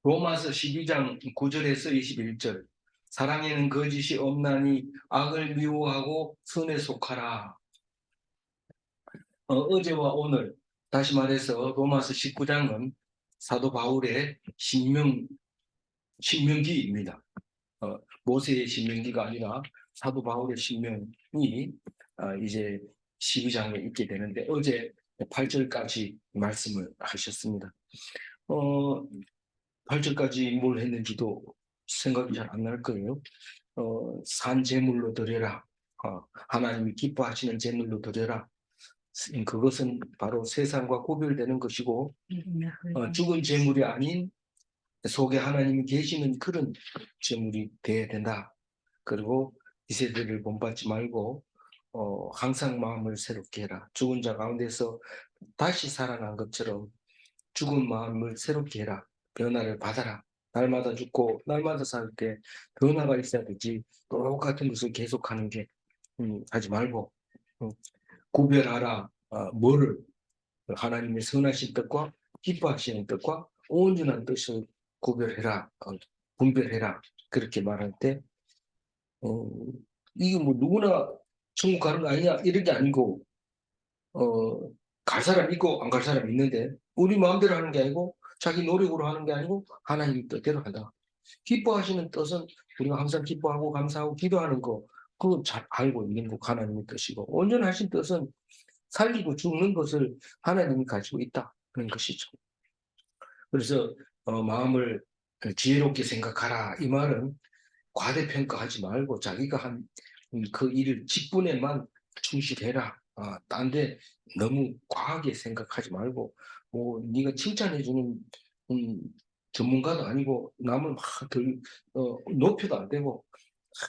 로마서 12장 9절에서 21절. 사랑에는 거짓이 없나니 악을 미워하고 선에 속하라. 어제와 오늘, 다시 말해서 로마서 19장은 사도 바울의 신명기입니다. 모세의 신명기가 아니라 사도 바울의 신명이 이제 12장에 있게 되는데, 어제 8절까지 말씀을 하셨습니다. 8절까지 뭘 했는지도 생각이 잘 안 날 거예요. 산 제물로 드려라. 하나님이 기뻐하시는 제물로 드려라. 그것은 바로 세상과 구별되는 것이고, 죽은 제물이 아닌 속에 하나님이 계시는 그런 제물이 되어야 된다. 그리고 이 세대를 본받지 말고 항상 마음을 새롭게 해라. 죽은 자 가운데서 다시 살아난 것처럼 죽은 마음을 새롭게 해라. 변화를 받아라. 날마다 죽고 날마다 살 때 변화가 있어야 되지, 똑같은 것을 계속하는 게 하지 말고 구별하라. 뭐를? 하나님의 선하신 뜻과 기뻐하시는 뜻과 온전한 뜻을 구별해라. 분별해라. 그렇게 말할 때 이게 뭐 누구나 천국 가는 거 아니냐 이런 게 아니고, 갈 사람 있고 안 갈 사람 있는데, 우리 마음대로 하는 게 아니고 자기 노력으로 하는 게 아니고 하나님 뜻대로 한다. 기뻐하시는 뜻은 우리가 항상 기뻐하고 감사하고 기도하는 거, 그거 잘 알고 있는 거 하나님의 뜻이고, 온전하신 뜻은 살리고 죽는 것을 하나님이 가지고 있다는 것이죠. 그래서 마음을 지혜롭게 생각하라. 이 말은 과대평가하지 말고 자기가 한 그 일 직분에만 충실해라. 딴 데 너무 과하게 생각하지 말고, 뭐 네가 칭찬해주는 전문가도 아니고 남을 막 높여도 안 되고,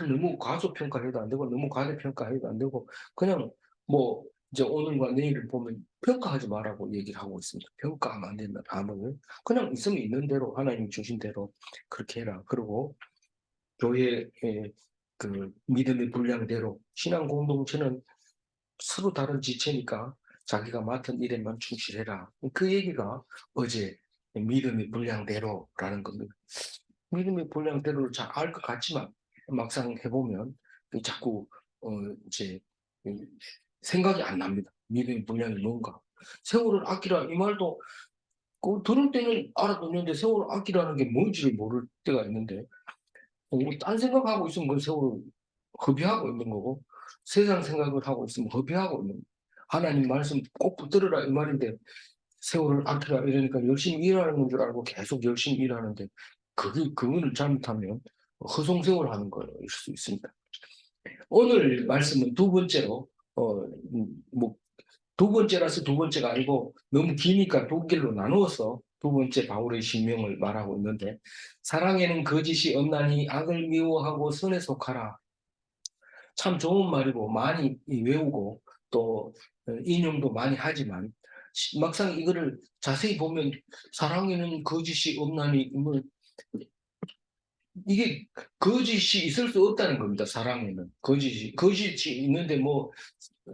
너무 과소평가해도 안 되고 너무 과대평가해도 안 되고, 그냥 뭐 이제 오늘과 내일을 보면 평가하지 말라고 얘기를 하고 있습니다. 평가하면 안 된다. 남을 그냥 있으면 있는 대로 하나님 주신 대로 그렇게 해라. 그리고 교회의 그 믿음의 분량대로, 신앙 공동체는 서로 다른 지체니까 자기가 맡은 일에만 충실해라. 그 얘기가 어제 믿음의 분량대로라는 겁니다. 믿음의 분량대로를 잘 알 것 같지만 막상 해보면 자꾸 이제 생각이 안 납니다. 믿음의 분량이 뭔가. 세월을 아끼라 이 말도 들을 때는 알아듣는데 세월을 아끼라는 게 뭔지를 모를 때가 있는데, 딴 생각하고 있으면 그 세월을 허비하고 있는 거고, 세상 생각을 하고 있으면 허비하고 있는 거고, 하나님 말씀 꼭 붙들으라 이 말인데 세월을 아끼라 이러니까 열심히 일하는 줄 알고 계속 열심히 일하는데, 그거를 잘못하면 허송세월 하는 거일 수 있습니다. 오늘 말씀은 두 번째로, 뭐 두 번째라서 두 번째가 아니고 너무 기니까 두 길로 나누어서 두 번째 바울의 신명을 말하고 있는데, 사랑에는 거짓이 없나니 악을 미워하고 선에 속하라. 참 좋은 말이고 많이 외우고 또 인용도 많이 하지만, 막상 이거를 자세히 보면 사랑에는 거짓이 없나니, 뭐 이게 거짓이 있을 수 없다는 겁니다. 사랑에는 거짓이 있는데, 뭐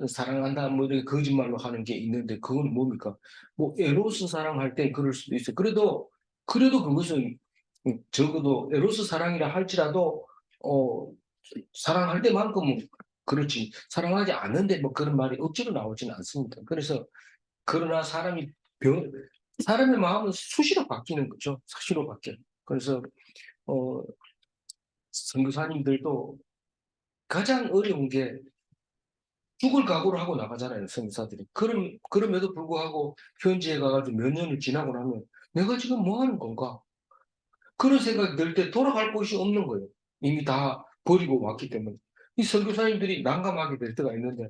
사랑한다 뭐 이렇게 거짓말로 하는 게 있는데, 그건 뭡니까? 뭐 에로스 사랑할 때 그럴 수도 있어요. 그래도 그것은 적어도 에로스 사랑이라 할지라도 사랑할 때만큼은 그렇지, 사랑하지 않는데 뭐 그런 말이 억지로 나오지는 않습니다. 그래서 그러나 사람의 마음은 수시로 바뀌는 거죠. 수시로 바뀌어요. 그래서 선교사님들도 가장 어려운 게 죽을 각오를 하고 나가잖아요, 선교사들이. 그럼에도 불구하고 현지에 가가지고 몇 년을 지나고 나면 내가 지금 뭐 하는 건가? 그런 생각이 들 때 돌아갈 곳이 없는 거예요. 이미 다 버리고 왔기 때문에. 이 선교사님들이 난감하게 될 때가 있는데,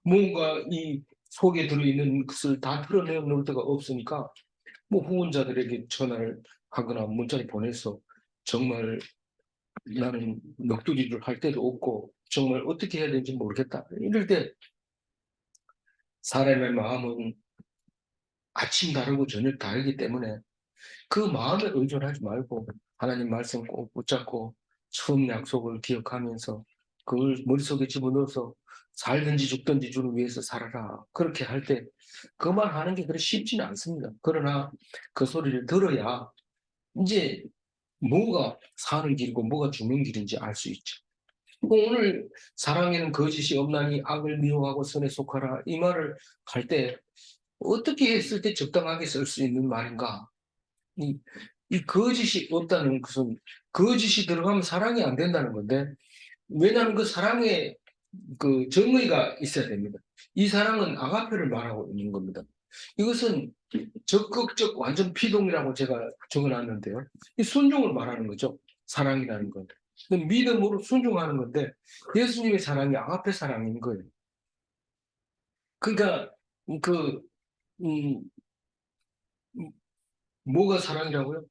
뭔가 이 속에 들어있는 것을 다 털어내놓을 데가 없으니까 뭐 후원자들에게 전화를 하거나 문자를 보내서 정말 나는 넋두리를 할 때도 없고 정말 어떻게 해야 되는지 모르겠다. 이럴 때 사람의 마음은 아침 다르고 저녁 다르기 때문에 그 마음에 의존하지 말고 하나님 말씀 꼭 붙잡고 처음 약속을 기억하면서 그걸 머릿속에 집어넣어서 살든지 죽든지 주를 위해서 살아라. 그렇게 할 때 그 말 하는 게 그렇게 쉽지는 않습니다. 그러나 그 소리를 들어야 이제 뭐가 사는 길이고 뭐가 죽는 길인지 알 수 있죠. 오늘 사랑에는 거짓이 없나니 악을 미워하고 선에 속하라 이 말을 할 때 어떻게 했을 때 적당하게 쓸 수 있는 말인가? 이 거짓이 없다는 것은 거짓이 들어가면 사랑이 안 된다는 건데 왜냐하면 그 사랑에 그 정의가 있어야 됩니다. 이 사랑은 아가페를 말하고 있는 겁니다. 이것은 적극적 완전 피동이라고 제가 적어놨는데요. 이 순종을 말하는 거죠. 사랑이라는 건. 믿음으로 순종하는 건데 예수님의 사랑이 아가페 사랑인 거예요. 그러니까 그 음, 뭐가 사랑이라고요?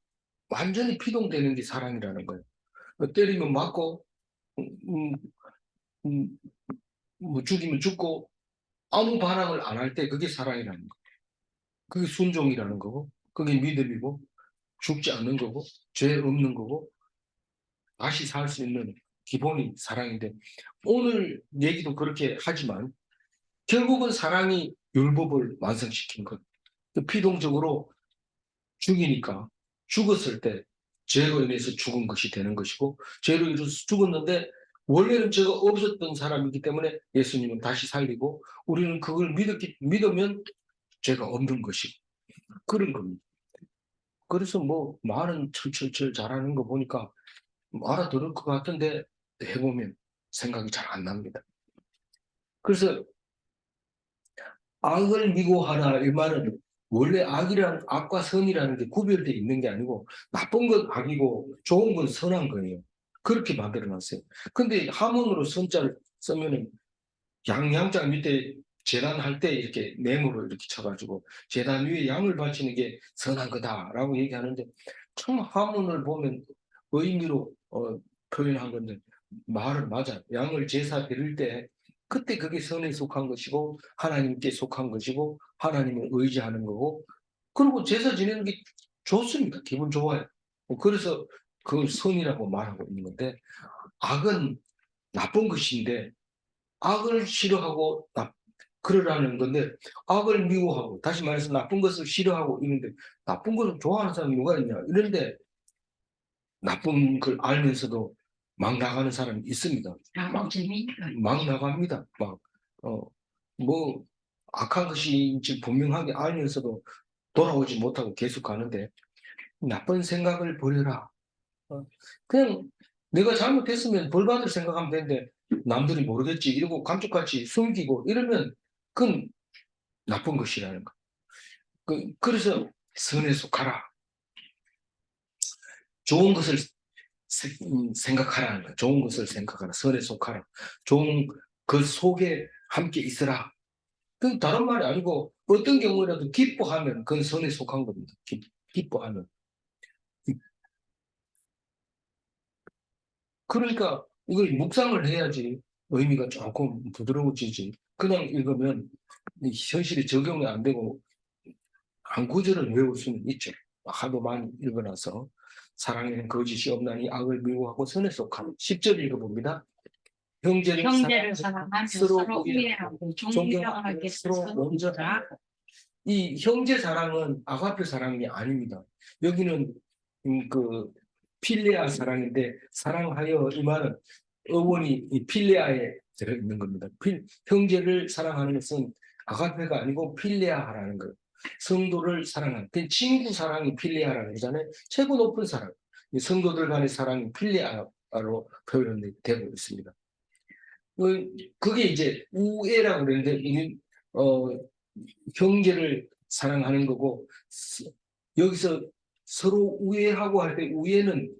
완전히 피동되는 게 사랑이라는 거예요. 때리면 맞고 음, 음, 뭐 죽이면 죽고 아무 반항을 안 할 때 그게 사랑이라는 거예요. 그게 순종이라는 거고 그게 믿음이고 죽지 않는 거고 죄 없는 거고 다시 살 수 있는 기본이 사랑인데 오늘 얘기도 그렇게 하지만 결국은 사랑이 율법을 완성시킨 것. 피동적으로 죽이니까 죽었을 때 죄로 인해서 죽은 것이 되는 것이고 죄로 인해서 죽었는데 원래는 죄가 없었던 사람이기 때문에 예수님은 다시 살리고 우리는 그걸 믿으면 죄가 없는 것이고 그런 겁니다. 그래서 뭐 말은 철철철 잘하는 거 보니까 알아들을 것 같은데 해보면 생각이 잘 안 납니다. 그래서 악을 미워하라 이 말은 원래 악과 선이라는 게 구별되어 있는 게 아니고 나쁜 건 악이고 좋은 건 선한 거예요. 그렇게 만들어놨어요. 근데 하문으로 선자를 쓰면은 양자 밑에 재단할 때 이렇게 네모로 이렇게 쳐가지고 재단 위에 양을 바치는 게 선한 거다라고 얘기하는데 참 하문을 보면 의미로 표현한 건데 말은 맞아. 양을 제사 드릴 때 그때 그게 선에 속한 것이고 하나님께 속한 것이고 하나님을 의지하는 거고 그리고 제사 지내는 게 좋습니다. 기분 좋아요. 그래서 그걸 선이라고 말하고 있는 건데 악은 나쁜 것인데 악을 싫어하고 그러라는 건데 악을 미워하고 다시 말해서 나쁜 것을 싫어하고 있는데 나쁜 것을 좋아하는 사람이 누가 있냐 이런데 나쁜 걸 알면서도 막 나가는 사람이 있습니다. 막 나갑니다. 뭐 악한 것인지 분명하게 알면서도 돌아오지 못하고 계속 가는데 나쁜 생각을 버려라. 그냥 내가 잘못했으면 벌 받을 생각하면 되는데 남들이 모르겠지 이러고 감쪽같이 숨기고 이러면 그건 나쁜 것이라는 거. 그래서 선에 속하라. 좋은 것을 생각하라는 거야. 좋은 것을 생각하라. 선에 속하라. 좋은 그 속에 함께 있으라. 그 다른 말이 아니고 어떤 경우라도 기뻐하면 그건 선에 속한 겁니다. 기뻐하면. 그러니까 이걸 묵상을 해야지 의미가 조금 부드러워지지. 그냥 읽으면 현실에 적용이 안 되고 한 구절을 외울 수는 있죠. 하도 많이 읽어놔서 사랑에는 거짓이 없나니 악을 미워하고 선에 속하는 10절 읽어봅니다. 형제를 사랑하며 서로 이해하고 존경하게 서로 서로 온전하라. 이 형제 사랑은 아가페 사랑이 아닙니다. 여기는 그 필레아 사랑인데 사랑하여 이 말은 어원이 이 필레아에 들어있는 겁니다. 형제를 사랑하는 것은 아가페가 아니고 필레아라는 거예요. 성도를 사랑하는 그 친구 사랑이 필레아라는 거잖아요. 최고 높은 사랑. 성도들 간의 사랑이 필레아로 표현되고 있습니다. 그게 이제 우애라고 그러는데 어, 형제를 사랑하는 거고 여기서 서로 우애하고 할 때 우애는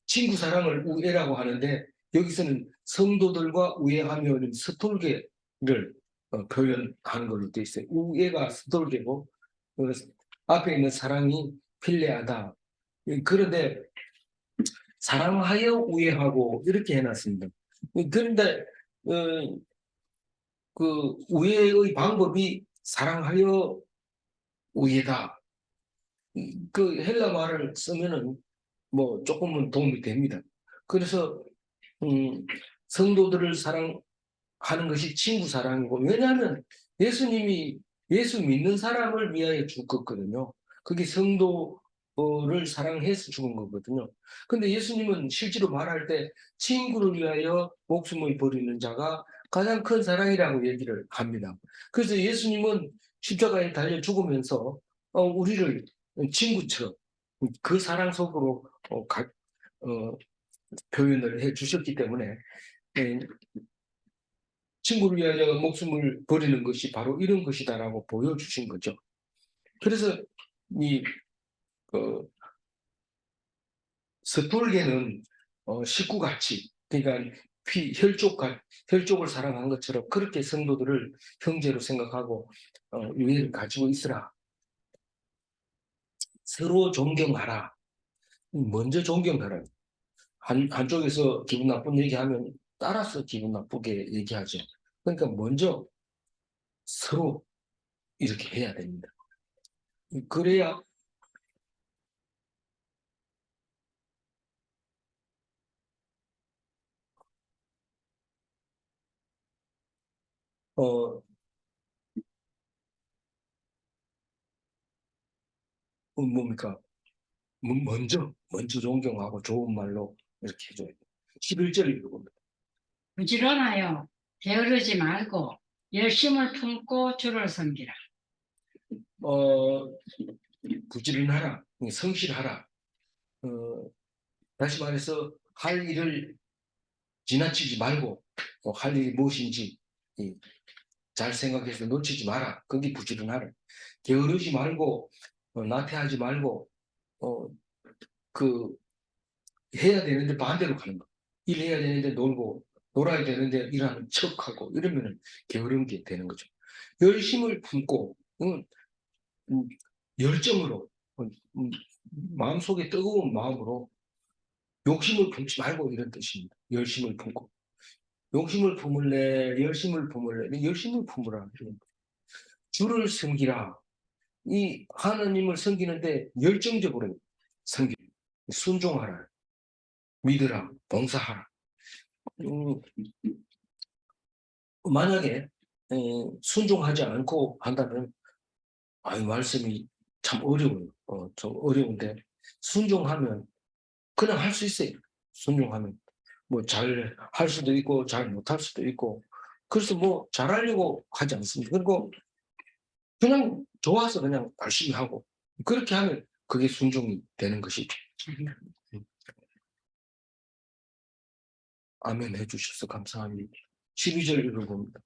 친구 사랑을 우애라고 하는데 여기서는 성도들과 우애하며 스톨게를 표현하는 걸로 되어 있어요. 우애가 스톨게고 앞에 있는 사랑이 필레하다. 그런데 사랑하여 우애하고 이렇게 해놨습니다. 그런데 그 우애의 방법이 사랑하여 우애다. 그 헬라 말을 쓰면은 뭐 조금은 도움이 됩니다. 그래서 성도들을 사랑하는 것이 친구 사랑이고 왜냐하면 예수님이 예수 믿는 사람을 위하여 죽었거든요. 그게 성도 를 사랑해서 죽은 거거든요. 근데 예수님은 실제로 말할 때 친구를 위하여 목숨을 버리는 자가 가장 큰 사랑이라고 얘기를 합니다. 그래서 예수님은 십자가에 달려 죽으면서 우리를 친구처럼 그 사랑 속으로 표현을 해 주셨기 때문에 친구를 위하여 목숨을 버리는 것이 바로 이런 것이다라고 보여주신 거죠. 그래서 이 스톨게는 식구같이, 그러니까 혈족을 사랑한 것처럼 그렇게 성도들을 형제로 생각하고 유해를 가지고 있으라. 서로 존경하라. 먼저 존경하라. 한쪽에서 기분 나쁜 얘기하면 따라서 기분 나쁘게 얘기하죠. 그러니까 먼저 서로 이렇게 해야 됩니다. 그래야 뭡니까? 먼저 존경하고 좋은 말로 이렇게 해줘야 돼요. 11절 읽어봅니다. 부지런하여 게으르지 말고 열심을 품고 주를 섬기라. 부지런하라, 성실하라. 다시 말해서 할 일을 지나치지 말고 할 일이 무엇인지 잘 생각해서 놓치지 마라. 그게 부지런하라. 게으르지 말고 나태하지 말고 해야 되는데 반대로 가는 거. 일해야 되는데 놀고 놀아야 되는데 일하는 척하고 이러면 게으른 게 되는 거죠. 열심을 품고 열정으로 마음속에 뜨거운 마음으로 욕심을 품지 말고 이런 뜻입니다. 열심을 품고 욕심을 품을래 열심을 품을래 열심을 품으라. 주를 섬기라. 이 하나님을 섬기는데 열정적으로 섬기 순종하라. 믿으라. 봉사하라. 만약에 순종하지 않고 한다면 말씀이 참 어려워요. 좀 어려운데 순종하면 그냥 할 수 있어요. 순종하면 뭐 잘 할 수도 있고 잘 못할 수도 있고 그래서 뭐 잘하려고 하지 않습니다. 그리고 그냥 좋아서 그냥 열심히 하고 그렇게 하면 그게 순종이 되는 것이죠. 아멘 해주셔서 감사합니다. 12절 읽어봅니다.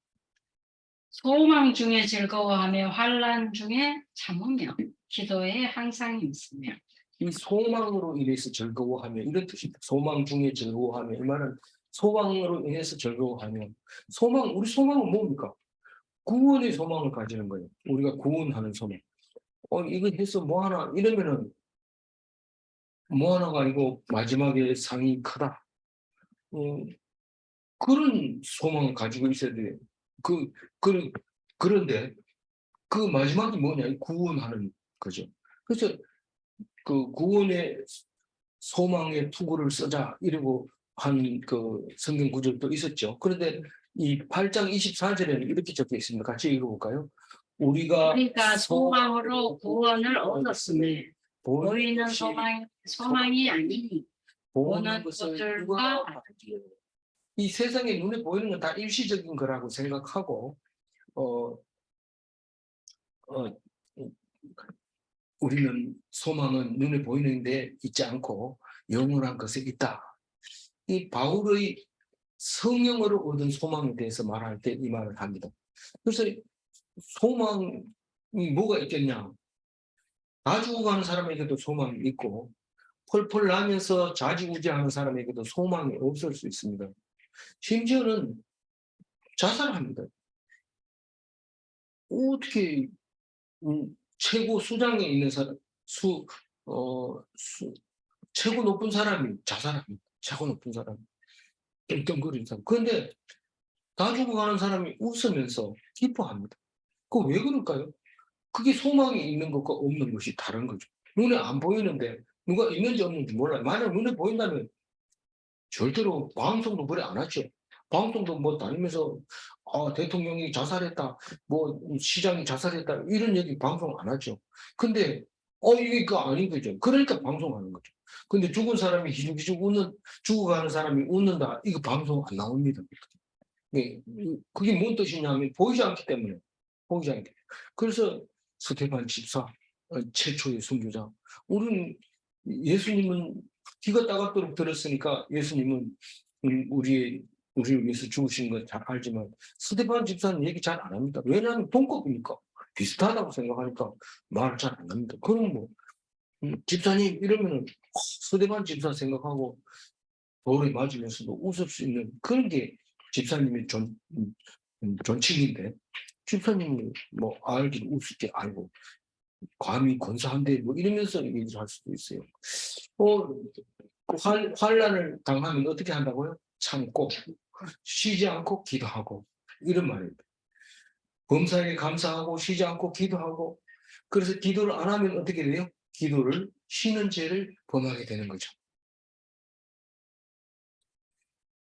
소망 중에 즐거워하며 환난 중에 참으며 기도에 항상 있으며. 이 소망으로 인해서 즐거워하며 이런 뜻입니다. 소망 중에 즐거워하며 이 말은 소망으로 인해서 즐거워하며 우리 소망은 뭡니까? 구원의 소망을 가지는 거예요. 우리가 구원하는 소망. 이거 해서 뭐 하나 이러면은 뭐 하나가 아니고 마지막에 상이 크다. 그런 소망을 가지고 있어야 돼요. 그런데 그 마지막이 뭐냐? 구원하는 거죠. 그래서 그 구원의 소망의 투구를 쓰자 이러고 한 그 성경 구절도 있었죠. 그런데 이 8장 24절에는 이렇게 적혀 있습니다. 같이 읽어볼까요? 우리가 소망으로 구원을 얻었음에 보이는 소망이 아니니 보는 것들과 이 세상에 눈에 보이는 건 다 일시적인 거라고 생각하고 우리는 소망은 눈에 보이는 데 있지 않고 영원한 것에 있다. 이 바울의 성령으로 얻은 소망에 대해서 말할 때 이 말을 합니다. 그래서 소망이 뭐가 있겠냐? 다 죽어가는 사람에게도 소망이 있고 펄펄 나면서 좌지우지하는 사람에게도 소망이 없을 수 있습니다. 심지어는 자살합니다. 어떻게 최고 수장에 있는 사람, 최고 높은 사람이 자살합니다. 최고 높은 사람. 떵떵거리는 사람. 그런데 다 죽어가는 사람이 웃으면서 기뻐합니다. 그거 왜 그럴까요? 그게 소망이 있는 것과 없는 것이 다른 거죠. 눈에 안 보이는데 누가 있는지 없는지 몰라요. 만약 눈에 보인다면 절대로 방송도 그래 안 하죠. 방송도 뭐 다니면서 대통령이 자살했다, 뭐 시장이 자살했다 이런 얘기 방송 안 하죠. 근데 이게 그 아닌 거죠. 그러니까 방송하는 거죠. 근데 죽은 사람이 희죽희죽 죽어가는 사람이 웃는다. 이거 방송 안 나옵니다. 네, 그게 뭔 뜻이냐면 보이지 않기 때문에. 보이지 않기 때문에. 그래서 스테반 집사, 최초의 순교자. 우리는 예수님은 기가 따갑도록 들었으니까 예수님은 우리를 위해서 죽으신 건 잘 알지만 스테반 집사는 얘기 잘 안 합니다. 왜냐하면 동급이니까. 비슷하다고 생각하니까 말을 잘 안 합니다. 그럼 뭐 집사님 이러면은 스테반 집사 생각하고 돌에 맞으면서도 웃을 수 있는 그런 게 집사님의 존칭인데 집사님은 뭐 알긴 우습게 알고 감히 권사한데 뭐 이러면서 얘기를 할 수도 있어요. 환란을 당하면 어떻게 한다고요? 참고 쉬지 않고 기도하고 이런 말입니다. 범사에게 감사하고 쉬지 않고 기도하고 그래서 기도를 안 하면 어떻게 돼요? 기도를 쉬는 죄를 범하게 되는 거죠.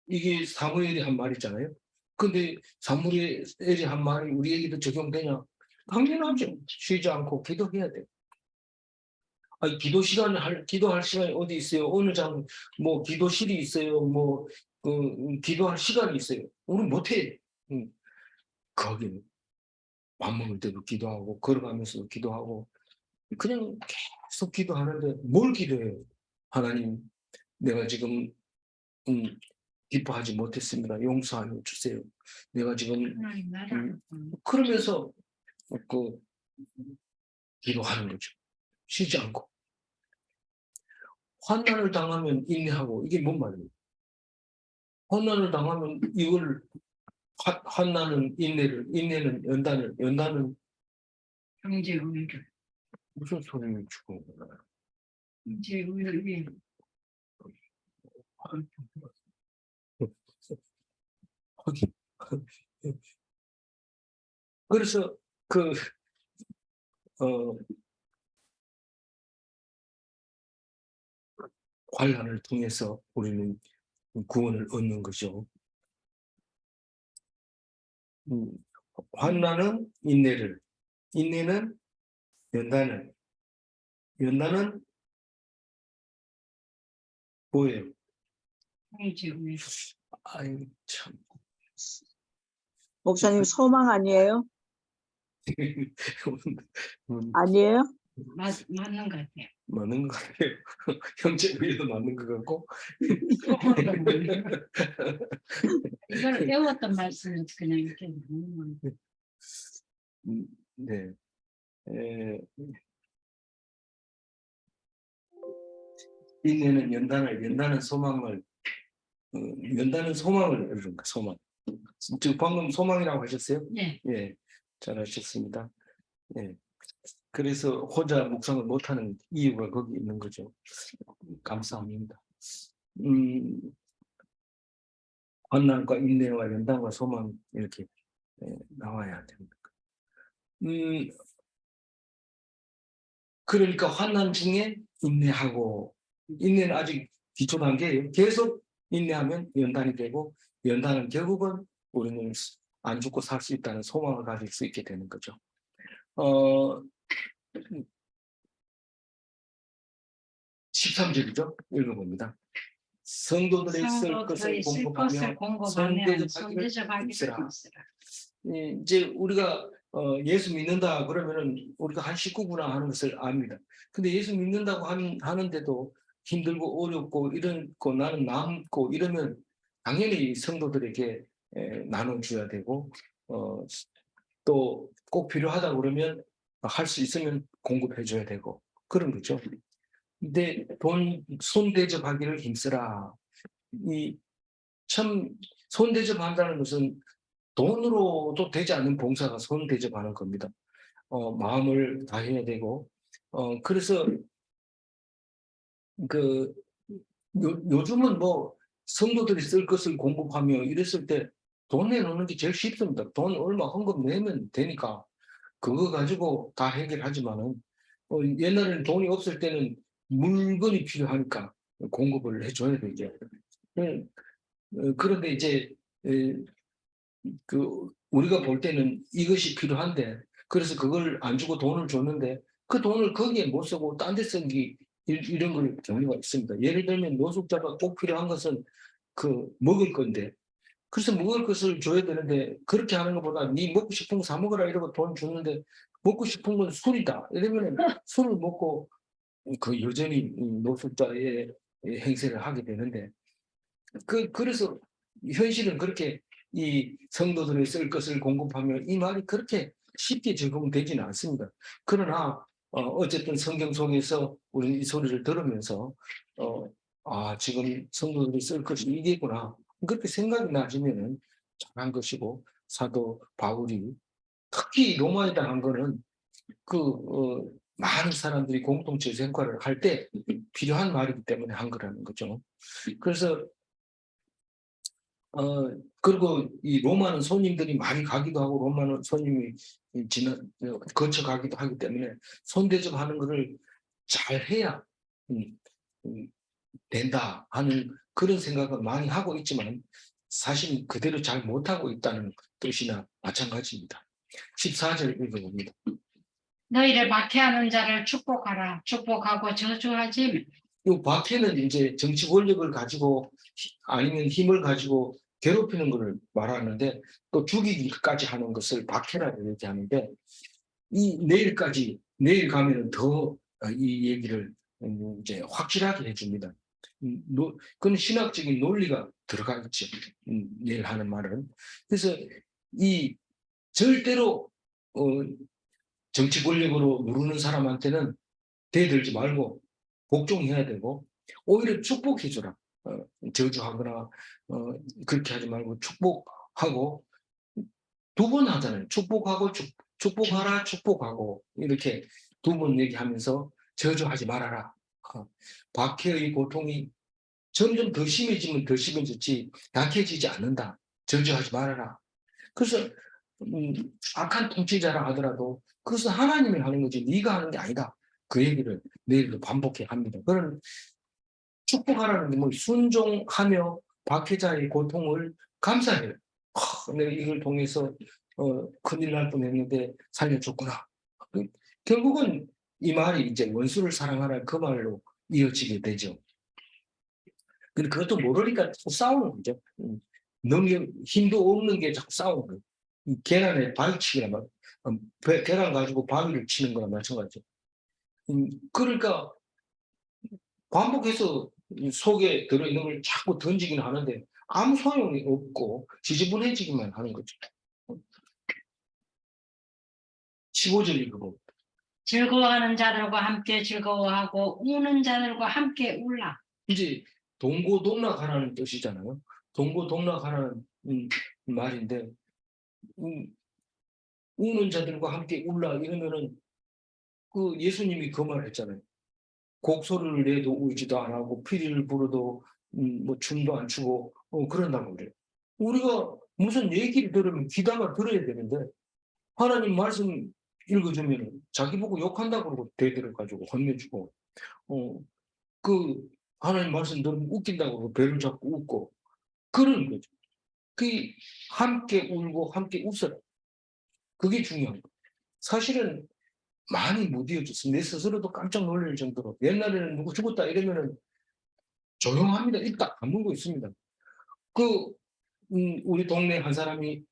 이게 사무엘이 한 말이잖아요. 근데 사무엘이 한 말이 우리에게도 적용되냐? 당연하죠. 쉬지 않고 기도해야 돼요. 아니, 기도할 시간이 어디 있어요? 어느 뭐, 기도실이 있어요. 뭐, 기도할 시간이 있어요. 우리는 못해. 거기는 밥 먹을 때도 기도하고, 걸어가면서도 기도하고, 그냥 계속 기도하는데 뭘 기도해요? 하나님, 내가 지금, 기뻐하지 못했습니다. 용서하여 주세요. 내가 지금, 그러면서, 그, 기도하는 거죠. 쉬지 않고. 환난을 당하면 인내하고, 이게 뭔 말이에요? 환난을 당하면 이걸 환난은 인내는 연단은 형제 우애를 무슨 소리를 주고 형제 우애를 하긴 그래서 그 환난을 통해서 우리는 구원을 얻는 거죠. 환난은 인내는 연단은 뭐예요? 형제 우애. 아이 참. 목사님 소망 아니에요? 아니에요? 맞는 것 같아요. 맞는 것 같아요. 형제 위에도 맞는 것 같고. 이걸 배웠던 말씀을 그냥 이렇게 하는 거예요. 네. 인내는 연단은 소망을 이루는 거, 소망. 지금 방금 소망이라고 하셨어요? 네. 예, 잘하셨습니다. 예. 그래서 혼자 묵상을 못하는 이유가 거기 있는 거죠. 감사합니다. 환난과 인내와 연단과 소망 이렇게 나와야 됩니다. 그러니까 환난 중에 인내하고 인내는 아직 기초 단계예요. 계속 인내하면 연단이 되고 연단은 결국은 우리는 안 죽고 살 수 있다는 소망을 가질 수 있게 되는 거죠. 13절이죠. 읽어봅니다. 성도들이 쓸 것을 공급하며 손대접하기를 힘쓰라. 이제 우리가 예수 믿는다 그러면은 우리가 한 식구구나 하는 것을 압니다. 근데 예수 믿는다고 하는데도 힘들고 어렵고 이렇고 나는 남고 이러면 당연히 성도들에게 나눠줘야 되고 또 꼭 필요하다 그러면 할 수 있으면 공급해줘야 되고 그런 거죠. 근데 손대접하기를 힘쓰라. 참 손대접한다는 것은 돈으로도 되지 않는 봉사가 손대접하는 겁니다. 마음을 다해야 되고 그래서 요즘은 뭐 성도들이 쓸 것을 공급하며 이랬을 때 돈 내놓는 게 제일 쉽습니다. 돈 얼마 헌금 내면 되니까 그거 가지고 다 해결하지만은 옛날에는 돈이 없을 때는 물건이 필요하니까 공급을 해줘야 되죠. 그런데 이제 우리가 볼 때는 이것이 필요한데 그래서 그걸 안 주고 돈을 줬는데 그 돈을 거기에 못 쓰고 딴 데 쓰기 이런 걸 경우가 있습니다. 예를 들면 노숙자가 꼭 필요한 것은 그 먹을 건데 그래서 먹을 것을 줘야 되는데 그렇게 하는 것보다 네 먹고 싶은 거 사 먹어라 이러고 돈 주는데 먹고 싶은 건 술이다. 이러면 술을 먹고 그 여전히 노숙자의 행세를 하게 되는데 그래서 현실은 그렇게 이 성도들이 쓸 것을 공급하면 이 말이 그렇게 쉽게 적용되지는 않습니다. 그러나 어쨌든 성경 속에서 우리 이 소리를 들으면서 지금 성도들이 쓸 것이 이게구나 그렇게 생각이 나시면은 잘한 것이고 사도 바울이 특히 로마에 당한 거는 많은 사람들이 공동체 생활을 할 때 필요한 말이기 때문에 한 거라는 거죠. 그래서 그리고 이 로마는 손님들이 많이 가기도 하고 로마는 손님이 거쳐가기도 하기 때문에 손대접하는 것을 잘 해야 음, 음, 된다 하는 그런 생각을 많이 하고 있지만 사실 그대로 잘 못하고 있다는 뜻이나 마찬가지입니다. 14절 읽어봅니다. 너희를 박해하는 자를 축복하라. 축복하고 저주하지. 이 박해는 이제 정치 권력을 가지고 아니면 힘을 가지고 괴롭히는 것을 말하는데 또 죽이기까지 하는 것을 박해라고 얘기하는데 내일 가면은 더 이 얘기를 이제 확실하게 해줍니다. 그건 신학적인 논리가 들어가 있죠. 내일 하는 말은. 그래서 이 절대로 정치 권력으로 누르는 사람한테는 대들지 말고 복종해야 되고 오히려 축복해주라. 저주하거나 그렇게 하지 말고 축복하고 두 번 하잖아요. 축복하고 축복하라 축복하고 이렇게 두 번 얘기하면서 저주하지 말아라. 박해의 고통이 점점 더 심해지면 더 심해졌지 약해지지 않는다. 저주하지 말아라. 그래서 악한 통치자라 하더라도 그것은 하나님이 하는 거지 네가 하는 게 아니다. 그 얘기를 내일도 반복해 합니다. 그런 축복하라는 게 뭐 순종하며 박해자의 고통을 감사해요. 내가 이걸 통해서 큰일 날 뻔했는데 살려줬구나. 결국은 이 말이 이제 원수를 사랑하라 그 말로 이어지게 되죠. 근데 그것도 모르니까 자꾸 싸우는 거죠. 힘도 없는 게 자꾸 싸우는 거예요. 계란에 바위치기나 계란 가지고 바위를 치는 거나 마찬가지죠. 그러니까 반복해서 속에 들어있는 걸 자꾸 던지긴 하는데 아무 소용이 없고 지지분해지기만 하는 거죠. 15절 읽어봅니다. 즐거워하는 자들과 함께 즐거워하고 우는 자들과 함께 울라. 이제 동고동락하라는 뜻이잖아요. 동고동락하라는 말인데 우는 자들과 함께 울라 이러면은 그 예수님이 그 말 했잖아요. 곡소리를 내도 울지도 안 하고 피리를 불어도 뭐 춤도 안 추고 그런다고 그래요. 우리가 무슨 얘기를 들으면 귀담아 들어야 되는데 하나님 말씀 읽어주면 자기 보고 욕한다고 그러고 대들어가지고 혼내주고 그 하나님 말씀 들으면 웃긴다고 그러고 배를 잡고 웃고 그러는 거죠. 그 함께 울고 함께 웃어라. 그게 중요한 거예요. 사실은 많이 못 이어졌어. 내 스스로도 깜짝 놀랄 정도로. 옛날에는 누구 죽었다 이러면은 조용합니다. 일단 안 물고 있습니다. 우리 동네 한 사람이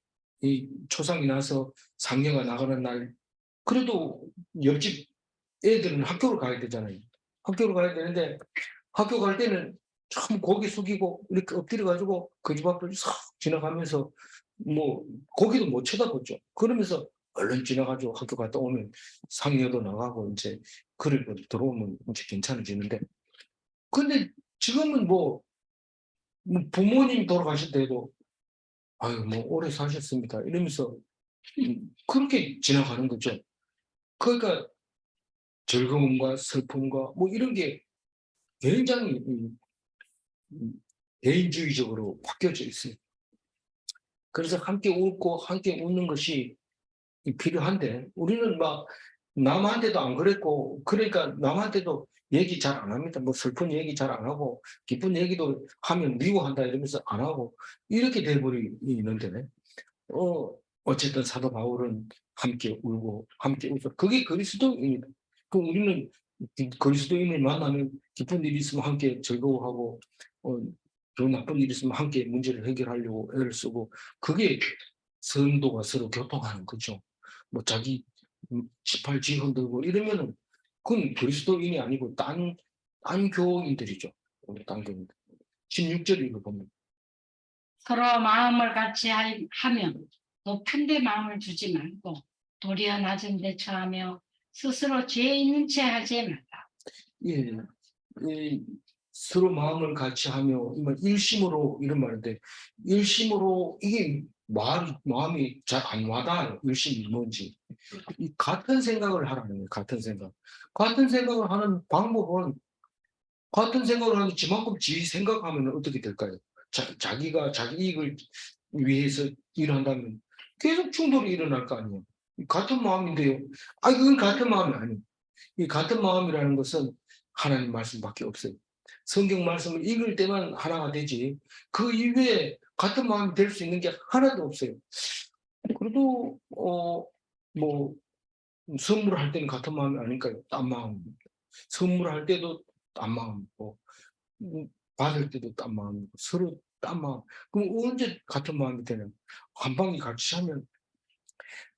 이 초상이 나서 상녀가 나가는 날, 그래도 옆집 애들은 학교를 가야 되잖아요. 학교를 가야 되는데 학교 갈 때는 참 고개 숙이고 이렇게 엎드려가지고 그 집 앞을 싹 지나가면서 뭐 고개도 못 쳐다봤죠. 그러면서 얼른 지나가지고 학교 갔다 오면 상여도 나가고 이제 그리고 들어오면 이제 괜찮아지는데 근데 지금은 뭐 부모님 돌아가실 때도 아유 뭐 오래 사셨습니다 이러면서 그렇게 지나가는 거죠. 그러니까 즐거움과 슬픔과 뭐 이런 게 굉장히 개인주의적으로 바뀌어져 있어요. 그래서 함께 웃고 함께 웃는 것이 필요한데 우리는 막 남한테도 안 그랬고 그러니까 남한테도 얘기 잘 안 합니다. 뭐 슬픈 얘기 잘 안 하고 기쁜 얘기도 하면 미워한다 이러면서 안 하고 이렇게 돼버리는데 어쨌든 사도 바울은 함께 울고 함께 웃어 그게 그리스도입니다. 그 우리는 그리스도인을 만나면 기쁜 일이 있으면 함께 즐거워하고 더 나쁜 일이 있으면 함께 문제를 해결하려고 애를 쓰고 그게 성도가 서로 교통하는 거죠. 뭐 자기 지팔 흔들고 이러면은 그건 그리스도인이 아니고 딴 교인들이죠. 딴 교인들. 16절 읽어보면 서로 마음을 같이 하면 높은 데 마음을 두지 말고 도리어 낮은 데 처하며 스스로 죄 있는 채 하지 말라. 예, 서로 마음을 같이 하며 일심으로 이런 말인데 일심으로 이게 마음이 잘 안 와닿아요. 일심이 뭔지. 같은 생각을 하라는 거예요. 같은 생각. 같은 생각을 하는 방법은 같은 생각을 하는 지만큼 지 생각하면 어떻게 될까요? 자기가 자기 이익을 위해서 일한다면 계속 충돌이 일어날 거 아니에요. 같은 마음인데요. 그건 같은 마음이 아니에요. 이 같은 마음이라는 것은 하나님 말씀밖에 없어요. 성경 말씀을 읽을 때만 하나가 되지 그 이외에 같은 마음이 될 수 있는 게 하나도 없어요. 그래도 뭐 선물할 때는 같은 마음이 아닐까요? 딴 마음입니다. 선물할 때도 딴 마음이고 받을 때도 딴 마음이고 서로 딴 마음. 그럼 언제 같은 마음이 되는? 한 방에 같이 하면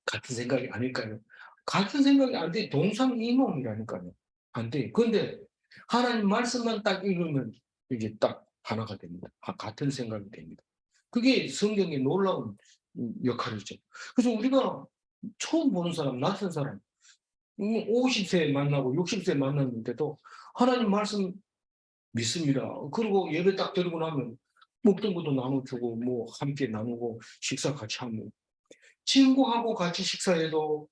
같은 생각이 아닐까요? 같은 생각이 안 돼. 동상이몽이라니까요. 안 돼. 그런데 하나님 말씀만 딱 읽으면 이게 딱 하나가 됩니다. 같은 생각이 됩니다. 그게 성경의 놀라운 역할이죠. 그래서 우리가 처음 보는 사람, 낯선 사람, 50세 만나고 60세 만났는데도 하나님 말씀 믿습니다. 그리고 예배 딱 드리고 나면 먹던 것도 나눠주고 뭐 함께 나누고 식사 같이 하고 친구하고 같이 식사해도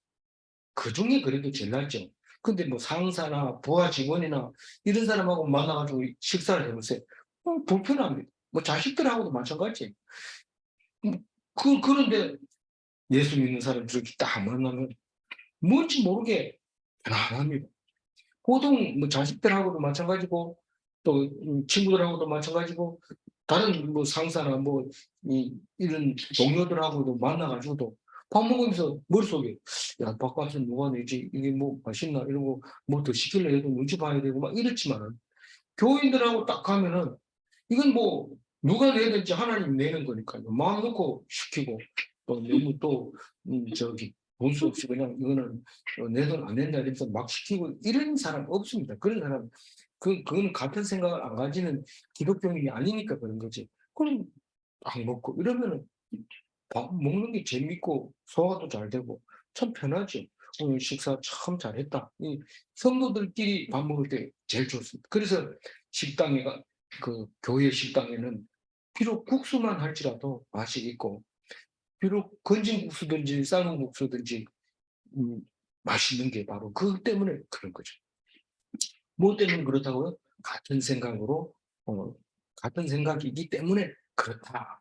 그중에 그래도 제일 낫죠. 근데 뭐 상사나 부하 직원이나 이런 사람하고 만나가지고 식사를 해보세요. 불편합니다. 뭐 자식들하고도 마찬가지. 그런데 예수 믿는 사람 저렇게 딱 만나면 뭔지 모르게 편안합니다. 보통 뭐 자식들하고도 마찬가지고 또 친구들하고도 마찬가지고 다른 뭐 상사나 뭐 이런 동료들하고도 만나가지고도 밥 먹으면서 머릿속에 야 밥값은 누가 내지 이게 뭐 맛있나 이러고 뭐 더 시킬래 해도 눈치 봐야 되고 막 이렇지만은 교인들하고 딱 가면은 이건 뭐 누가 내든지 하나님 내는 거니까요. 마음 놓고 시키고 또 너무 또 저기 본수 없이 그냥 이거는 내 돈 안 낸다 이러면서 막 시키고 이런 사람 없습니다. 그런 사람 그건 같은 생각을 안 가지는 기독교인이 아니니까 그런 거지. 그럼 딱 먹고 이러면은 밥 먹는 게 재밌고 소화도 잘 되고 참 편하죠. 오늘 식사 참 잘했다. 이 성도들끼리 밥 먹을 때 제일 좋습니다. 그래서 식당에 그 교회 식당에는 비록 국수만 할지라도 맛이 있고 비록 건진 국수든지 삶은 국수든지 음, 맛있는 게 바로 그것 때문에 그런 거죠. 뭐 때문에 그렇다고요? 같은 생각으로 같은 생각이기 때문에 그렇다.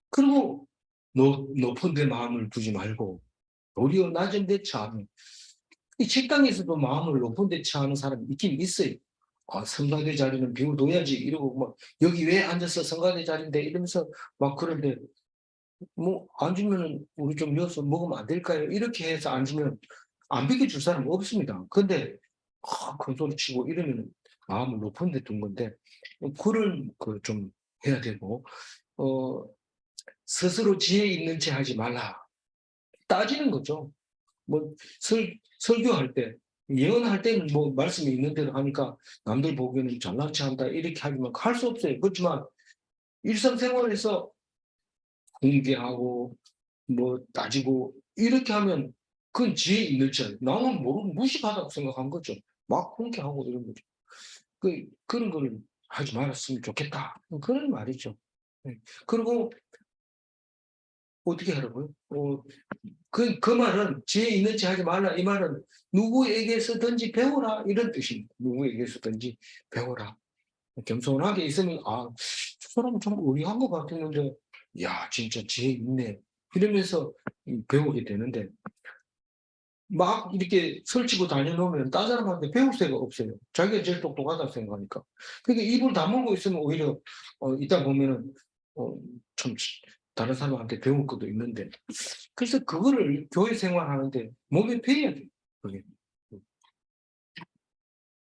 그리고 높은 데 마음을 두지 말고 도리어 낮은 데 처하는 이 식당에서도 마음을 높은 데 처하는 사람이 있긴 있어요. 성가대 자리는 비워둬야지 이러고 막 여기 왜 앉아서 성가대 자리인데 이러면서 막 그런데 뭐 앉으면은 우리 좀 여기서 먹으면 안 될까요? 이렇게 해서 앉으면 안 비켜줄 사람 없습니다. 근데 큰 소리 치고 이러면 마음을 높은 데 둔 건데 그런 그 좀 해야 되고 스스로 지혜 있는 채 하지 말라. 따지는 거죠. 뭐 설교할 때 예언할 때는 뭐 말씀이 있는 대로 하니까 남들 보기에는 잘난 체 한다 이렇게 하지만 할 수 없어요. 그렇지만 일상생활에서 공개하고 뭐 따지고 이렇게 하면 그건 지혜 있는 채 나는 모르고 무식하다고 생각한 거죠. 막 공개하고 이런 거죠. 그런 걸 하지 말았으면 좋겠다. 그런 말이죠. 네. 그리고 어떻게 하라고요? 그 말은 지혜 있는 체 하지 말라. 이 말은 누구에게서든지 배워라. 이런 뜻입니다. 누구에게서든지 배워라. 겸손하게 있으면, 저 사람은 참 의리한 것 같았는데, 야, 진짜 지혜 있네. 이러면서 배우게 되는데, 막 이렇게 설치고 다녀놓으면 딴 사람한테 배울 새가 없어요. 자기가 제일 똑똑하다고 생각하니까. 그러니까 입을 다물고 있으면 오히려, 이따 보면은, 참, 다른 사람한테 배울 것도 있는데. 그래서 그거를 교회 생활하는데 몸에 배야 돼요. 그게.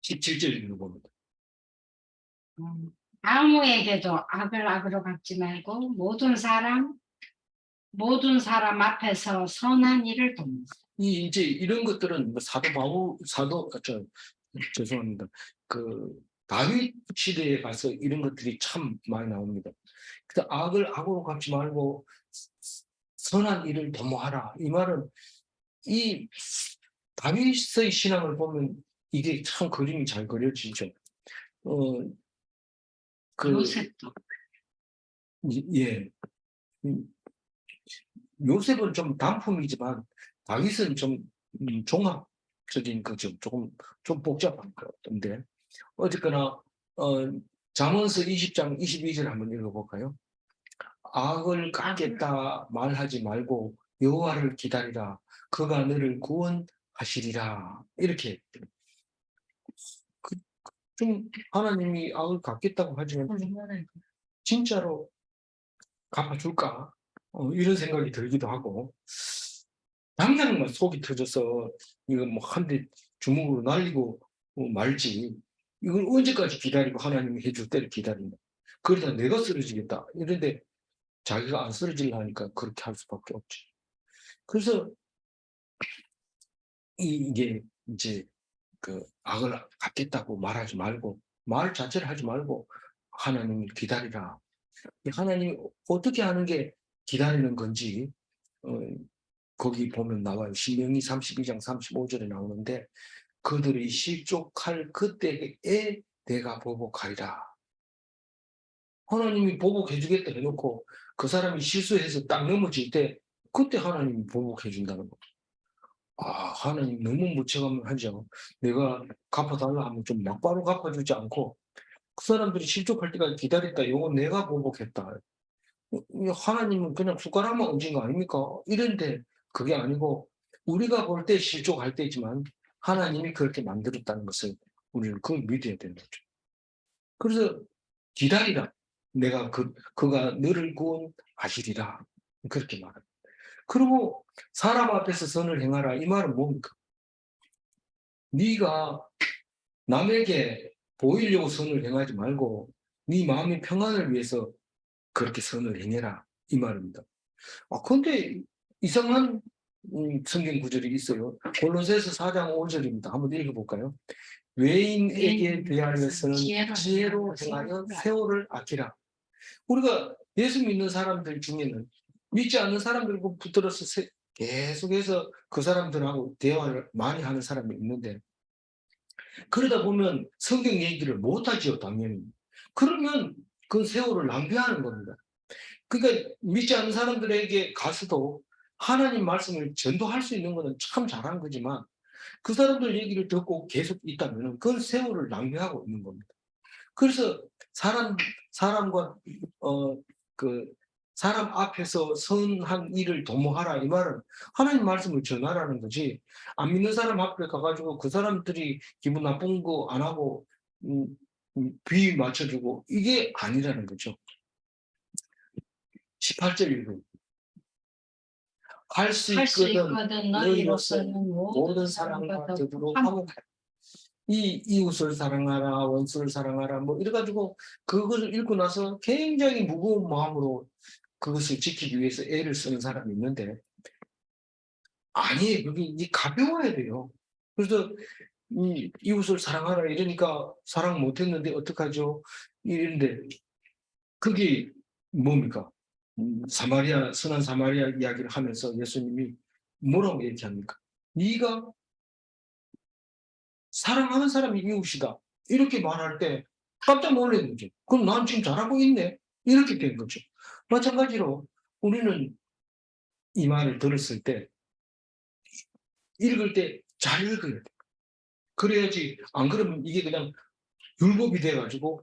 17절 읽어봅니다. 아무에게도 악을 악으로 갚지 말고 모든 사람 앞에서 선한 일을 돕는 이제 이런 것들은 뭐 죄송합니다. 그 다윗 시대에 가서 이런 것들이 참 많이 나옵니다. 그래서 악을 악으로 갚지 말고 선한 일을 도모하라. 이 말은 이 다윗의 신앙을 보면 이게 참 그림이 잘 그려지죠. 요셉도 예. 요셉은 좀 단품이지만 다윗은 좀 종합적인 거죠. 조금 좀 복잡한 것 같은데 어쨌거나 잠언서 20장 22절 한번 읽어볼까요? 악을 갚겠다 말하지 말고 여호와를 기다리라. 그가 너를 구원하시리라. 이렇게 좀 하나님이 악을 갚겠다고 하지만 진짜로 갚아줄까? 이런 생각이 들기도 하고 당장 속이 터져서 이거 뭐 한 대 주먹으로 날리고 말지 이걸 언제까지 기다리고 하나님이 해줄 때를 기다린다. 그러다 내가 쓰러지겠다. 이런데 자기가 안 쓰러지려 하니까 그렇게 할 수밖에 없지. 그래서 이게 이제 그 악을 갚겠다고 말하지 말고 말 자체를 하지 말고 하나님을 기다리라. 하나님이 어떻게 하는 게 기다리는 건지 거기 보면 나와요. 신명기 32장 35절에 나오는데 그들이 실족할 그때에 내가 보복하리라. 하나님이 보복해 주겠다 해놓고 그 사람이 실수해서 딱 넘어질 때 그때 하나님이 보복해 준다는 거. 하나님 너무 무책임하죠. 내가 갚아달라 하면 좀 막바로 갚아주지 않고 그 사람들이 실족할 때까지 기다렸다. 이거 내가 보복했다. 하나님은 그냥 숟가락만 얹은 거 아닙니까? 이런데 그게 아니고 우리가 볼 때 실족할 때지만 하나님이 그렇게 만들었다는 것을 우리는 그걸 믿어야 되는 거죠. 그래서 기다리라. 내가 그가 너를 구원하시리라. 그렇게 말합니다. 그리고 사람 앞에서 선을 행하라. 이 말은 뭡니까? 네가 남에게 보이려고 선을 행하지 말고 네 마음의 평안을 위해서 그렇게 선을 행해라. 이 말입니다. 근데 이상한 성경 구절이 있어요. 골로새서 4장 5절입니다. 한번 읽어볼까요? 외인에게 대하여서는 지혜로 행하여 세월을 아끼라. 우리가 예수 믿는 사람들 중에는 믿지 않는 사람들과 붙들어서 계속해서 그 사람들하고 대화를 많이 하는 사람이 있는데 그러다 보면 성경 얘기를 못하지요, 당연히. 그러면 그 세월을 낭비하는 겁니다. 그러니까 믿지 않는 사람들에게 가서도 하나님 말씀을 전도할 수 있는 것은 참 잘한 거지만 그 사람들 얘기를 듣고 계속 있다면 그건 세월을 낭비하고 있는 겁니다. 그래서 사람과 사람 앞에서 선한 일을 도모하라 이 말은 하나님 말씀을 전하라는 거지 안 믿는 사람 앞에 가가지고 그 사람들이 기분 나쁜 거 안 하고 비위 맞춰주고 이게 아니라는 거죠. 18절 읽음. 할 수 있거든 너희로서는 모든 사람과 더불어 화목하라. 이 이웃을 사랑하라, 원수를 사랑하라, 뭐 이래가지고 그것을 읽고 나서 굉장히 무거운 마음으로 그것을 지키기 위해서 애를 쓰는 사람이 있는데 아니에요. 그게 가벼워야 돼요. 그래서 이웃을 사랑하라 이러니까 사랑 못했는데 어떡하죠? 이런데 그게 뭡니까? 선한 사마리아 이야기를 하면서 예수님이 뭐라고 얘기합니까? 네가 사랑하는 사람이 이웃이다. 이렇게 말할 때 깜짝 놀라는 거죠. 그럼 난 지금 잘하고 있네. 이렇게 된 거죠. 마찬가지로 우리는 이 말을 들었을 때 읽을 때 잘 읽어야 돼. 그래야지 안 그러면 이게 그냥 율법이 돼가지고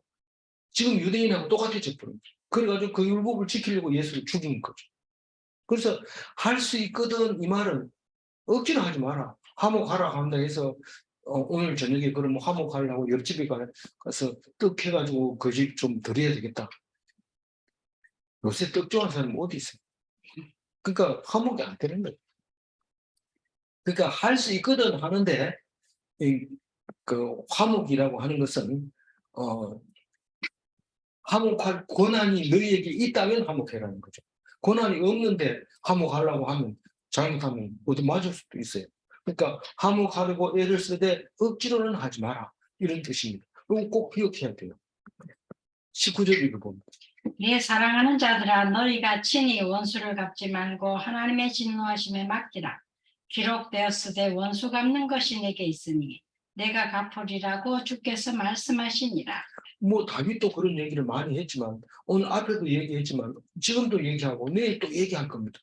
지금 유대인하고 똑같아져 버린 거죠. 그래가지고 그 율법을 지키려고 예수를 죽인 거죠. 그래서 할 수 있거든 이 말은 억지로 하지 마라. 화목하라 한다 해서 오늘 저녁에 그러면 화목하려고 옆집에 가서 떡 해가지고 그 집 좀 드려야 되겠다. 요새 떡 좋아하는 사람이 어디 있어요? 그러니까 화목이 안 되는 거예요. 그러니까 할 수 있거든 하는데 그 화목이라고 하는 것은 화목할 권한이 너희에게 있다면 화목해라는 거죠. 권한이 없는데 화목하려고 하면 잘못하면 어디 맞을 수도 있어요. 그러니까 화목하려고 애를 쓰되 억지로는 하지 마라 이런 뜻입니다. 이건 꼭 기억해야 돼요. 19절 읽어봅니다. 내 사랑하는 자들아 너희가 친히 원수를 갚지 말고 하나님의 진노하심에 맡기라. 기록되었으되 원수 갚는 것이 내게 있으니 내가 갚으리라고 주께서 말씀하시니라. 뭐 다윗도 그런 얘기를 많이 했지만 오늘 앞에도 얘기했지만 지금도 얘기하고 내일 또 얘기할 겁니다.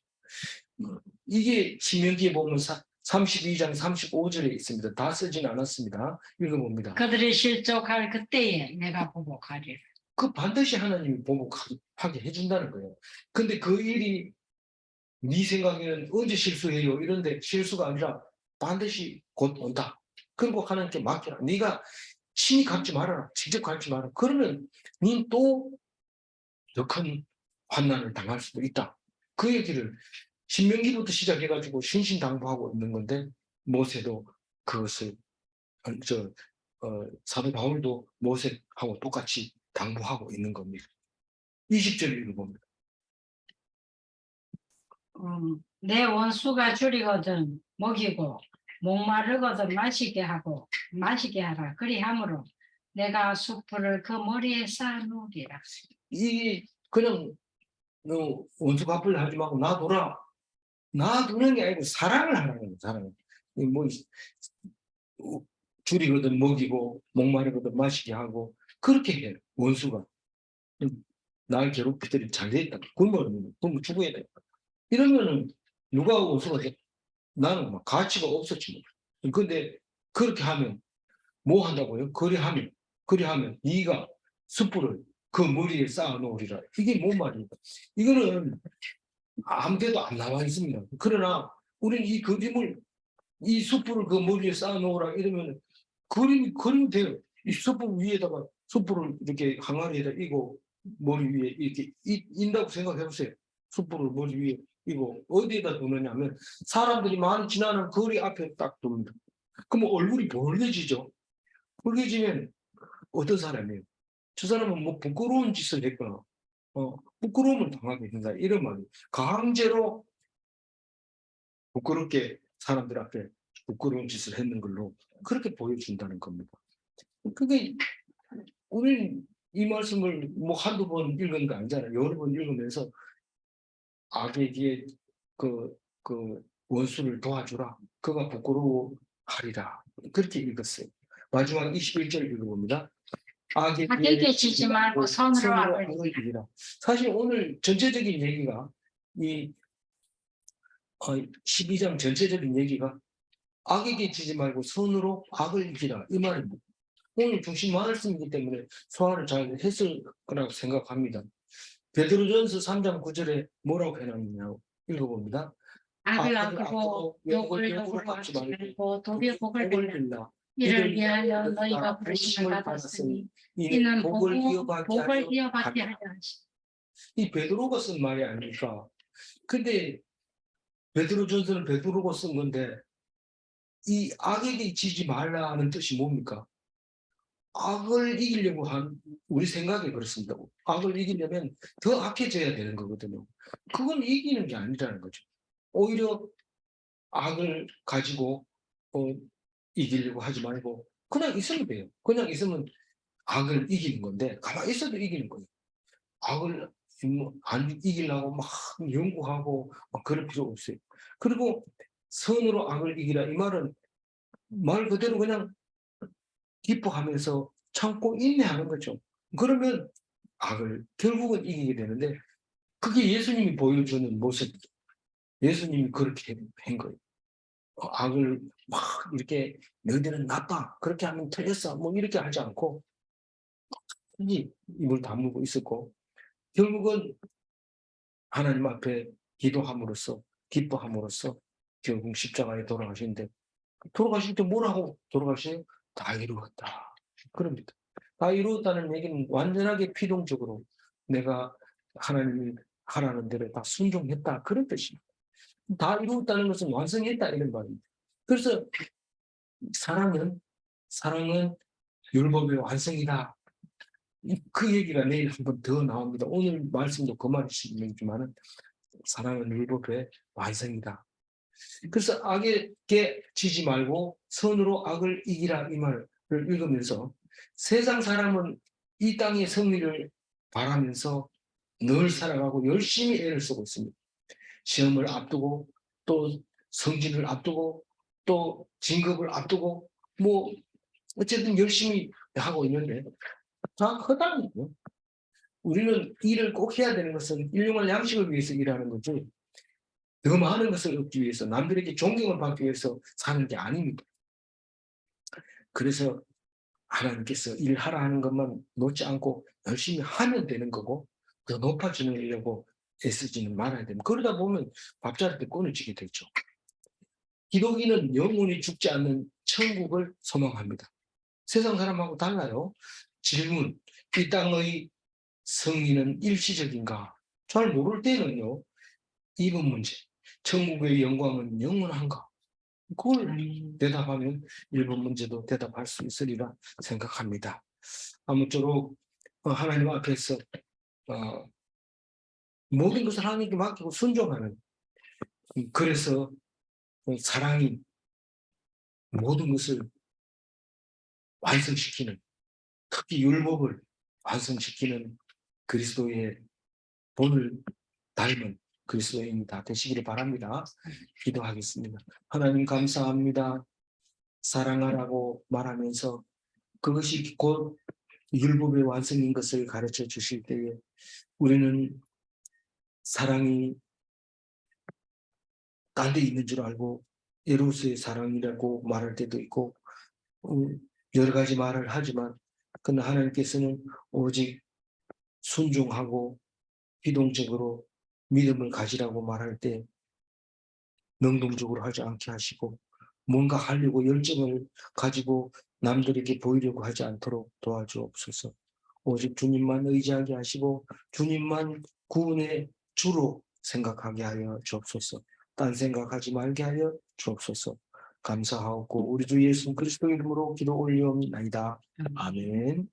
이게 신명기에 보면 32장 35절에 있습니다. 다 쓰진 않았습니다. 읽어봅니다. 그들이 실족할 그때에 내가 보복하리라. 그 반드시 하나님이 보복하게 해준다는 거예요. 근데 그 일이 네 생각에는 언제 실수해요? 이런데 실수가 아니라 반드시 곧 온다. 그리고 하나님께 맡겨라. 네가 친히 갚지 말아라. 직접 갚지 마라. 그러면 닌 또 더 큰 환난을 당할 수도 있다. 그 얘기를 신명기부터 시작해가지고 신신당부하고 있는 건데 모세도 그것을 사도 바울도 모세하고 똑같이 당부하고 있는 겁니다. 20절 읽어봅니다. 내 원수가 줄이거든 먹이고 목마르거든 마시게 하라. 그리함으로 내가 숯불을 그 머리에 쌓아놓으리라. 이 그냥 원수 갚으려 하지 말고 놔둬라. 놔두는 게 아니고 사랑을 하라는 거예요. 사랑을. 뭐 줄이거든 먹이고 목마르거든 마시게 하고 그렇게 해요. 원수가. 날 괴롭히더니 잘 됐다. 굶으면 죽어야 돼. 이러면은 누가 원수가 돼? 나는 막 가치가 없었지 뭐. 근데 그렇게 하면 뭐 한다고요? 그리하면 네가 숯불을 그 머리에 쌓아 놓으리라. 이게 뭔 말입니까? 이거는 아무 데도 안 나와 있습니다. 그러나 우리는 이 그림을 이 숯불을 그 머리에 쌓아 놓으라 이러면 그림이 돼요. 이 숯불 위에다가 숯불을 이렇게 항아리에다 이고 머리 위에 이렇게 인다고 생각해 보세요. 숯불을 머리 위에 이고 어디에다 두느냐면 사람들이 많이 지나는 거리 앞에 딱 둡니다. 그럼 얼굴이 벌게지죠. 벌게지면 어떤 사람이에요? 저 사람은 뭐 부끄러운 짓을 했거나 부끄러움을 당하게 된다 이런 말이 강제로 부끄럽게 사람들 앞에 부끄러운 짓을 했는 걸로 그렇게 보여준다는 겁니다. 그게 우리는 이 말씀을 뭐 한두 번 읽은 거 아니잖아요. 여러 번 읽으면서 악에게 그 원수를 도와주라. 그가 부끄러워하리라. 그렇게 읽었어요. 마지막 21절 읽어봅니다. 악에게 지지 말고 선으로 악을 이기라. 사실 오늘 전체적인 얘기가 이 12장 전체적인 얘기가 악에게 지지 말고 선으로 악을 이기라 이 말입니다. 오늘 중심 말씀이기 때문에 소화를 잘 했을 거라고 생각합니다. 베드로전서 3장 9절에 뭐라고 해놨느냐고 읽어봅니다. 악을 악으로 욕을 욕으로 갚지 말고 도리어 복을 빌라. 이를 위하여 너희가 부르심을 받았으니 이는 복을 이어받게 하려 하시니. 이 베드로가 쓴 말이 아닙니까? 근데 베드로전서는 베드로가 쓴 건데 이 악에게 지지 말라는 뜻이 뭡니까? 악을 이기려고 한 우리 생각이 그렇습니다. 악을 이기려면 더 악해져야 되는 거거든요. 그건 이기는 게 아니라는 거죠. 오히려 악을 가지고 이기려고 하지 말고 그냥 있으면 돼요. 그냥 있으면 악을 이기는 건데 가만히 있어도 이기는 거예요. 악을 안 이기려고 막 연구하고 막 그럴 필요 없어요. 그리고 선으로 악을 이기라 이 말은 말 그대로 그냥 기뻐하면서 참고 인내하는 거죠. 그러면 악을 결국은 이기게 되는데 그게 예수님이 보여주는 모습이죠. 예수님이 그렇게 한 거예요. 악을 막 이렇게 너희들은 나빠 그렇게 하면 틀렸어 뭐 이렇게 하지 않고 입을 다물고 있었고 결국은 하나님 앞에 기도함으로써 기뻐함으로써 결국 십자가에 돌아가시는데 돌아가실 때 뭐라고 돌아가시요? 다 이루었다. 그럽니다. 다 이루었다는 얘기는 완전하게 피동적으로 내가 하나님이 하라는 대로 다 순종했다. 그런 뜻입니다. 다 이루었다는 것은 완성했다. 이런 말입니다. 그래서 사랑은 사랑은 율법의 완성이다. 그 얘기가 내일 한 번 더 나옵니다. 오늘 말씀도 그 말이지만 사랑은 율법의 완성이다. 그래서 악에게 지지 말고 선으로 악을 이기라 이 말을 읽으면서 세상 사람은 이 땅의 승리를 바라면서 늘 살아가고 열심히 애를 쓰고 있습니다. 시험을 앞두고 또 성진을 앞두고 또 진급을 앞두고 뭐 어쨌든 열심히 하고 있는데 다 허당이죠. 우리는 일을 꼭 해야 되는 것은 일용할 양식을 위해서 일하는 거지 더 많은 것을 얻기 위해서 남들에게 존경을 받기 위해서 사는 게 아닙니다. 그래서 하나님께서 일하라 하는 것만 놓지 않고 열심히 하면 되는 거고 더 높아지려고 애쓰지는 말아야 됩니다. 그러다 보면 밥자리도 끊어지게 되죠. 기독인은 영원히 죽지 않는 천국을 소망합니다. 세상 사람하고 달라요. 질문, 이 땅의 승리는 일시적인가? 잘 모를 때는요. 이번 문제, 천국의 영광은 영원한가? 그걸 대답하면 일본 문제도 대답할 수 있으리라 생각합니다. 아무쪼록 하나님 앞에서 모든 것을 하나님께 맡기고 순종하는 그래서 사랑이 모든 것을 완성시키는 특히 율법을 완성시키는 그리스도의 본을 닮은 그리스도인이 다 되시기를 바랍니다. 기도하겠습니다. 하나님 감사합니다. 사랑하라고 말하면서 그것이 곧 율법의 완성인 것을 가르쳐 주실 때에 우리는 사랑이 딴 데 있는 줄 알고 에로스의 사랑이라고 말할 때도 있고 여러 가지 말을 하지만 그러나 하나님께서는 오직 순종하고 기동적으로 믿음을 가지라고 말할 때 능동적으로 하지 않게 하시고 뭔가 하려고 열정을 가지고 남들에게 보이려고 하지 않도록 도와주옵소서. 오직 주님만 의지하게 하시고 주님만 구원의 주로 생각하게 하여 주옵소서. 딴 생각하지 말게 하여 주옵소서. 감사하옵고 우리 주 예수 그리스도 이름으로 기도 올리옵나이다. 아멘.